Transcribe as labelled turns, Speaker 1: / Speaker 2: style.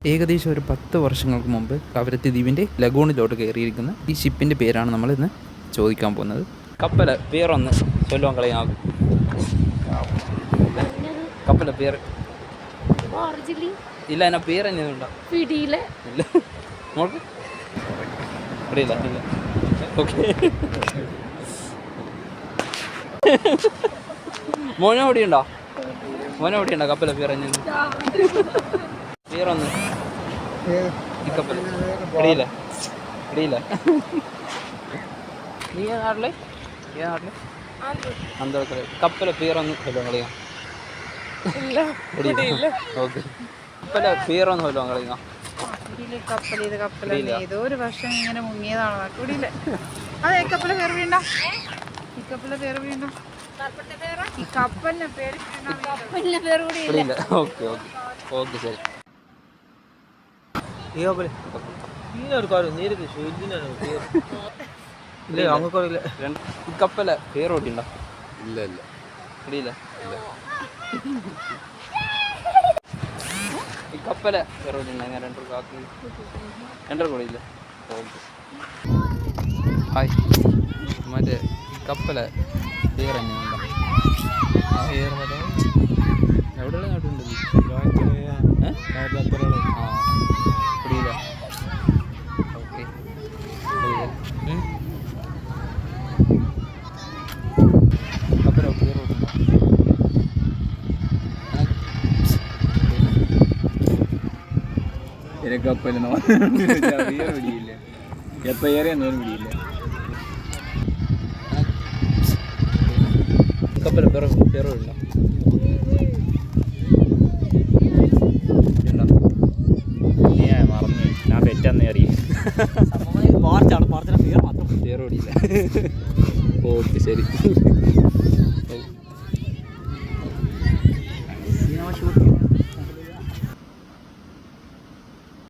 Speaker 1: ഏകദേശം ഒരു 10 വർഷങ്ങൾക്ക് മുമ്പ് കവരത്തി ദ്വീപിൻ്റെ ലഗൂണിലോട്ട് കയറിയിരിക്കുന്ന ഈ ഷിപ്പിൻ്റെ പേരാണ് നമ്മൾ ഇന്ന് ചോദിക്കാൻ പോകുന്നത്. കപ്പൽ പേരൊന്ന് ചൊല്ലുവാൻ കളയാകും. കപ്പല പേര് ഇല്ല, എന്നാ പേര് തന്നെ ഉണ്ടോ? ഇല്ല നോക്ക്, ഇല്ല ഇല്ല. ഓക്കെ, മോനോടിയുണ്ടോ? മോനോടിയുണ്ടോ? കപ്പല പേര് തന്നെ പേരൊന്ന് ഈ കപ്പൽ ഇടിയില്ല ഇടിയില്ല. നീ നാട്ടിലെ അന്തരത്തില് കപ്പല പേരൊന്ന് വല്ലോ കളിയാ? ഓക്കെ, കപ്പല പേരൊന്ന് വല്ലോ കളിയാ?
Speaker 2: ഏതോ ഒരു വർഷം ഇങ്ങനെ മുങ്ങിയതാണ്. കൂടിയില്ല. അതെ, കപ്പല പേര് വീണ്ട, ഈ കപ്പല പേര് വീണ്ട, ഈ കപ്പലിന്റെ പേര് കൂടിയില്ല.
Speaker 1: ഓക്കെ ഓക്കെ ഓക്കെ, ശരി.
Speaker 3: ഈ
Speaker 1: കപ്പല പേരോട്ടിണ്ടോ?
Speaker 3: ഇല്ല ഇല്ല
Speaker 1: ഇടിയില്ല. ഈ കപ്പല പേരോട്ടിണ്ട? ഞാൻ രണ്ടര കൂടിയില്ല. Okay, hi. മറ്റേ കപ്പല പേരെന്നുണ്ടോ? എവിടെയുള്ള നാട്ടുണ്ട്? കുടിയില്ല. ഓക്കെ, കപ്പല പേരോട്ടുണ്ടോ?
Speaker 3: കപ്പലെന്നോ പിടിയില്ല, എപ്പ ഏറിയെന്നോരും പിടിയില്ല.
Speaker 1: കപ്പല പേരോട്ടുണ്ടോ?
Speaker 3: മറന്നു, ഞാൻ പെറ്റെന്ന് അറിയാം. പാർച്ചാണ് പേര് മാത്രം
Speaker 1: പേരോടിയില്ല. ഓക്കെ, ശരി.
Speaker 3: Cinema shooting